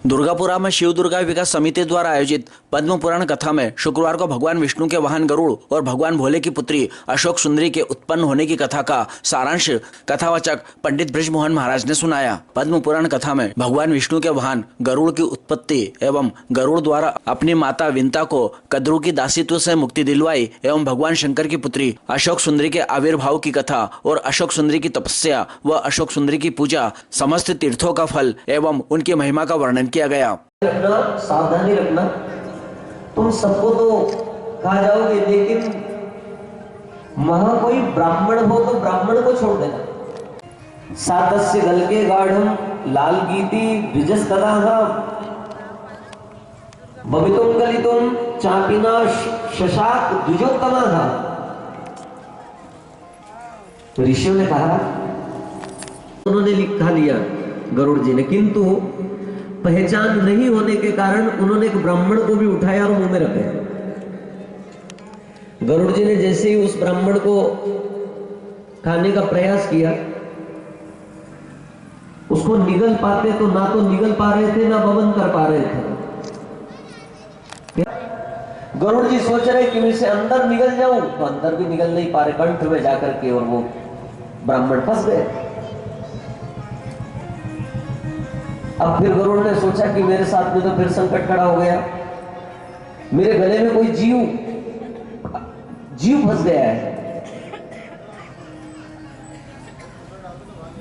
दुर्गापुरा में शिव दुर्गा विकास समिति द्वारा आयोजित पद्म पुराण कथा में शुक्रवार को भगवान विष्णु के वाहन गरुड़ और भगवान भोले की पुत्री अशोक सुंदरी के उत्पन्न होने की कथा का सारांश कथावाचक पंडित बृजमोहन महाराज ने सुनाया। पद्म पुराण कथा में भगवान विष्णु के वाहन गरुड़ की उत्पत्ति एवं गरुड़ द्वारा अपनी माता विंता को कद्रू की दासीत्व से मुक्ति दिलवाई एवं भगवान शंकर की पुत्री अशोक सुंदरी के आविर्भाव की कथा और अशोक सुंदरी की तपस्या व अशोक सुंदरी की पूजा, समस्त तीर्थों का फल एवं उनकी महिमा का वर्णन किया गया। रखना, सावधानी रखना। तुम सबको तो कहा जाओगे, लेकिन वहां कोई ब्राह्मण हो तो ब्राह्मण को छोड़ देना। सातस्य गलके गाढ़म लाल गीति द्विजस तदाहा बवितुम गलितुम चापिना शशाक द्विजोत्तमाहा। ऋषियों ने कहा, उन्होंने लिखा लिया गरुड़ जी ने, किंतु पहचान नहीं होने के कारण उन्होंने एक ब्राह्मण को भी उठाया और मुंह में रखा। गरुड़ जी ने जैसे ही उस ब्राह्मण को खाने का प्रयास किया, उसको निगल पाते तो ना तो निगल पा रहे थे ना बवन कर पा रहे थे। गरुड़ जी सोच रहे कि मैं इसे अंदर निगल जाऊं, तो अंदर भी निगल नहीं पा रहे, कंठ में जाकर के, और वो ब्राह्मण फंस गए। अब फिर गरुड़ ने सोचा कि मेरे साथ में तो फिर संकट खड़ा हो गया, मेरे गले में कोई जीव फंस गया है।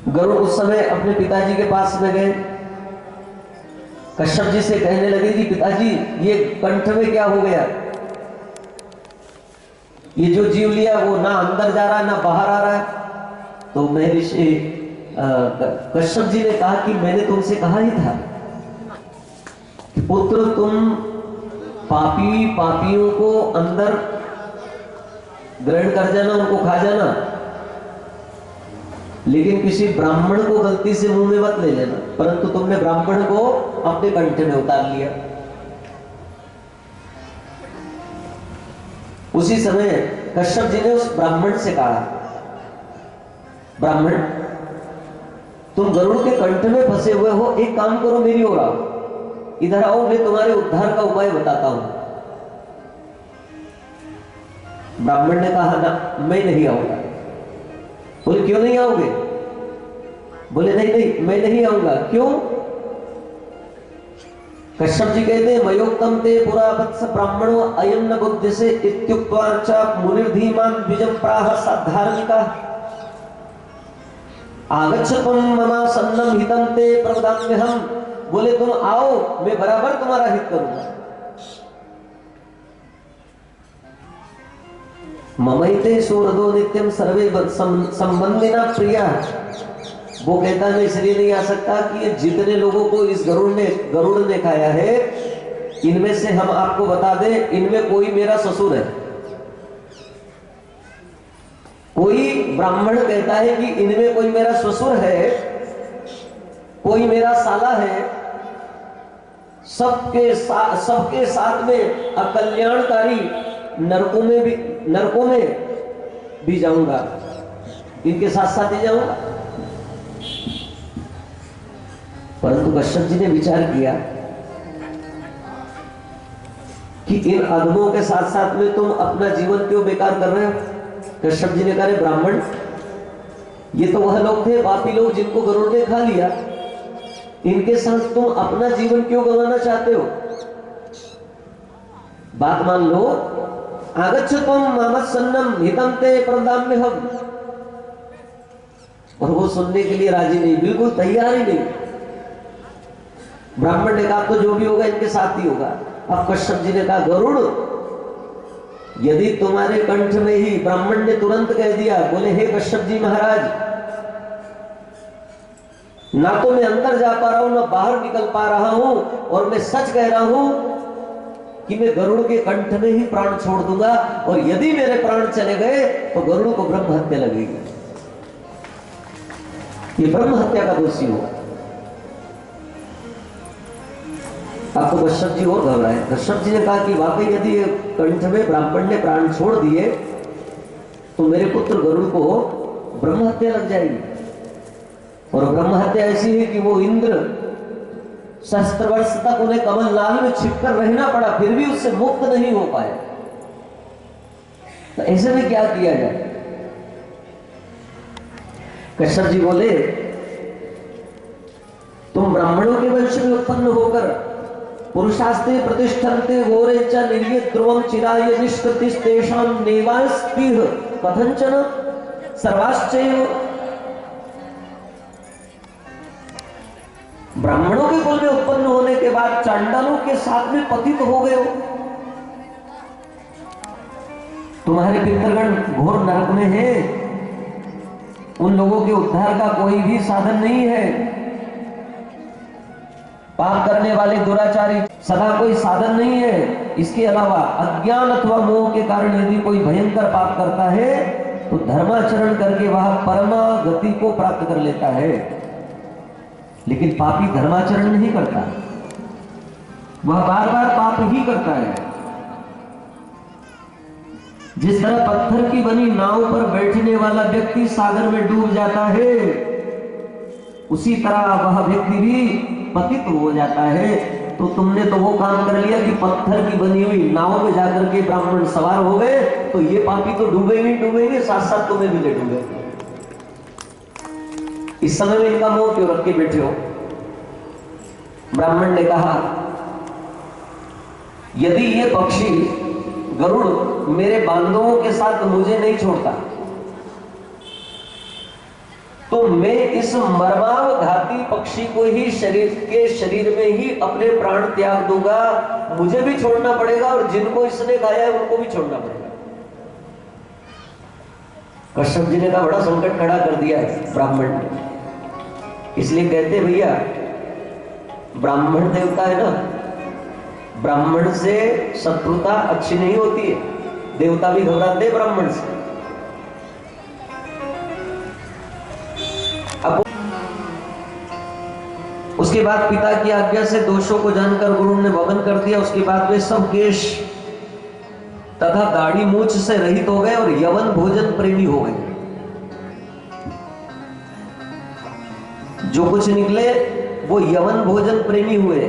गरुड़ उस समय अपने पिताजी के पास में गए, कश्यप जी से कहने लगे कि पिताजी ये कंठ में क्या हो गया, ये जो जीव लिया वो ना अंदर जा रहा है ना बाहर आ रहा है। तो महर्षि कश्यप जी ने कहा कि मैंने तुमसे कहा ही था पुत्र, तुम पापियों को अंदर ग्रहण कर जाना, उनको खा जाना, लेकिन किसी ब्राह्मण को गलती से मुंह में मत ले लेना। परंतु तुमने ब्राह्मण को अपने कंठ में उतार लिया। उसी समय कश्यप जी ने उस ब्राह्मण से कहा, ब्राह्मण तुम गरुड़ के कंठ में फंसे हुए हो, एक काम करो, मेरी ओर आओ, इधर आओ, मैं तुम्हारे उद्धार का उपाय बताता हूं। ब्राह्मण ने कहा, ना मैं नहीं आऊंगा। बोले क्यों नहीं आओगे? बोले नहीं मैं नहीं आऊंगा। क्यों? कश्यप जी कहते हैं, मयोक्तम ते पुरा वत्स ब्राह्मणो अयं न बुद्धिसे इत्युक्त्वा च मुनिर्धीमान् द्विजं प्राह साधार्मिका आगच्छतुम मम सन्नम हितं ते प्रवदाम्यहम्। बोले तुम आओ, मैं बराबर तुम्हारा हित करूंगा। ममैते सूरदो नित्यम सर्वे संबंधिना प्रिया। वो कहता मैं इसलिए नहीं आ सकता कि ये जितने लोगों को इस गरुड़ ने खाया है, इनमें से हम आपको बता दें, इनमें कोई मेरा ससुर है। कोई ब्राह्मण कहता है कि इनमें कोई मेरा ससुर है, कोई मेरा साला है, सबके साथ में अकल्याणकारी नरकों में भी जाऊंगा, इनके साथ साथ ही जाऊंगा। परंतु कश्यप जी ने विचार किया कि इन अधमों के साथ साथ में तुम अपना जीवन क्यों बेकार कर रहे हो? कश्यप जी ने कहा, ब्राह्मण ये तो वह लोग थे, पापी लोग, जिनको गरुड़ ने खा लिया, इनके साथ तुम अपना जीवन क्यों गंवाना चाहते हो? बात मान लो। आगच्छतुम मम सन्नम हितं ते प्रवदाम्यहम्। और वो सुनने के लिए राजी नहीं, बिल्कुल तैयार ही नहीं। ब्राह्मण ने कहा, तो जो भी होगा इनके साथ ही होगा। अब कश्यप जी ने कहा, गरुड़ यदि तुम्हारे कंठ में ही, ब्राह्मण ने तुरंत कह दिया, बोले हे कश्यप जी महाराज, ना तो मैं अंदर जा पा रहा हूं ना बाहर निकल पा रहा हूं, और मैं सच कह रहा हूं कि मैं गरुड़ के कंठ में ही प्राण छोड़ दूंगा, और यदि मेरे प्राण चले गए तो गरुड़ को ब्रह्म हत्या लगेगी, ये ब्रह्म हत्या का दोषी होगा। आपको कश्यप जी और घबराए। कश्यप जी ने कहा कि वाकई यदि कंठ में ब्राह्मण ने प्राण छोड़ दिए तो मेरे पुत्र गरुड़ को ब्रह्म हत्या लग जाएगी। और ब्रह्म हत्या ऐसी है कि वो इंद्र सहस्त्र वर्ष तक उन्हें कमल नाल में छिपकर रहना पड़ा, फिर भी उससे मुक्त नहीं हो पाए। तो ऐसे में क्या किया जाए? कश्यप जी बोले, तुम ब्राह्मणों के वंश में उत्पन्न होकर पुरुषास्ते प्रतिष्ठन्ते घोरे च निर्यत ध्रुवम चिराय निष्कृतिस्तेषां नेवास्पीह कथंचन सर्वाश्चैव। ब्राह्मणों के कुल में उत्पन्न होने के बाद चांडालों के साथ में पतित हो गए हो। तुम्हारे पितरगण घोर नरक में हैं, उन लोगों के उद्धार का कोई भी साधन नहीं है। पाप करने वाले दुराचारी सदा कोई साधन नहीं है। इसके अलावा अज्ञान अथवा मोह के कारण यदि कोई भयंकर पाप करता है तो धर्माचरण करके वह परमा गति को प्राप्त कर लेता है। लेकिन पापी धर्माचरण नहीं करता, वह बार बार पाप ही करता है। जिस तरह पत्थर की बनी नाव पर बैठने वाला व्यक्ति सागर में डूब जाता है, उसी तरह वह व्यक्ति भी पतित हो जाता है। तो तुमने तो वो काम कर लिया कि पत्थर की बनी हुई नाव में जाकर के ब्राह्मण सवार हो गए, तो ये पापी तो डूबेंगे डूबेंगे, साथ साथ तुम्हें भी ले डूबेंगे। इस समय में इनका मोह क्यों रख के बैठे हो? ब्राह्मण ने कहा, यदि ये पक्षी गरुड़ मेरे बांधवों के साथ मुझे नहीं छोड़ता तो मैं इस मर्माव घाती पक्षी को ही शरीर में ही अपने प्राण त्याग दूंगा। मुझे भी छोड़ना पड़ेगा और जिनको इसने खाया है उनको भी छोड़ना पड़ेगा। कश्यप जी ने कहा, बड़ा संकट खड़ा कर दिया है ब्राह्मण ने। इसलिए कहते भैया, ब्राह्मण देवता है ना, ब्राह्मण से शत्रुता अच्छी नहीं होती है। देवता भी घबराते हैं ब्राह्मण से। अब उसके बाद पिता की आज्ञा से दोषों को जानकर गुरु ने भवन कर दिया। उसके बाद वे सब केश तथा दाढ़ी मूछ से रहित हो गए और यवन भोजन प्रेमी हो गए। जो कुछ निकले वो यवन भोजन प्रेमी हुए।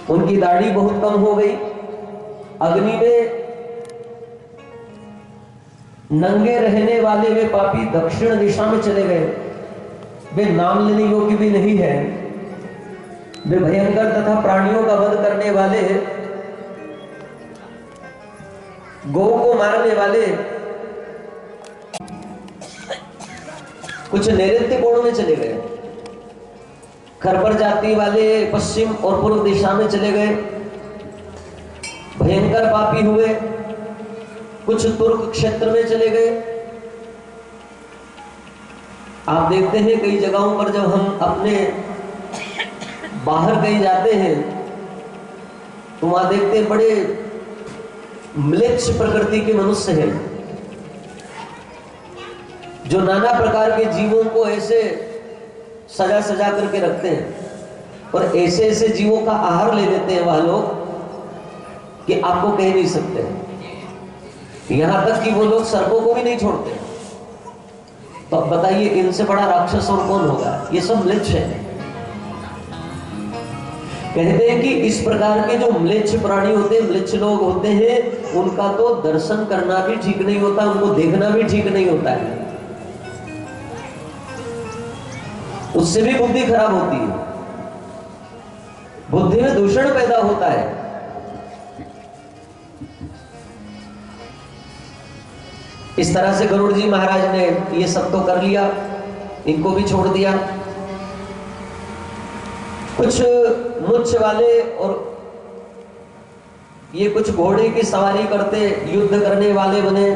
उनकी दाढ़ी बहुत कम हो गई। अग्नि में नंगे रहने वाले वे पापी दक्षिण दिशा में चले गए। वे नाम लेने योग्य भी नहीं है। वे भयंकर तथा प्राणियों का वध करने वाले, गौ को मारने वाले, कुछ नैऋत्य कोण में चले गए। खरपर जाति वाले पश्चिम और पूर्व दिशा में चले गए, भयंकर पापी हुए। कुछ तुर्क क्षेत्र में चले गए। आप देखते हैं कई जगहों पर जब हम अपने बाहर कहीं जाते हैं तो वहां देखते हैं बड़े म्लेच्छ प्रकृति के मनुष्य हैं जो नाना प्रकार के जीवों को ऐसे सजा सजा करके रखते हैं और ऐसे ऐसे जीवों का आहार ले लेते हैं वह लोग कि आपको कह नहीं सकते। यहां तक कि वो लोग सर्पों को भी नहीं छोड़ते। तो अब बताइए, इनसे बड़ा राक्षस और कौन होगा? ये सब म्लेच्छ है। कहते हैं कि इस प्रकार के जो म्लेच्छ प्राणी होते हैं, म्लेच्छ लोग होते हैं, उनका तो दर्शन करना भी ठीक नहीं होता, उनको देखना भी ठीक नहीं होता है। उससे भी बुद्धि खराब होती है, बुद्धि में दूषण पैदा होता है। इस तरह से गरुड़ जी महाराज ने ये सब तो कर लिया, इनको भी छोड़ दिया। कुछ मुच्छ वाले और ये कुछ घोड़े की सवारी करते, युद्ध करने वाले बने।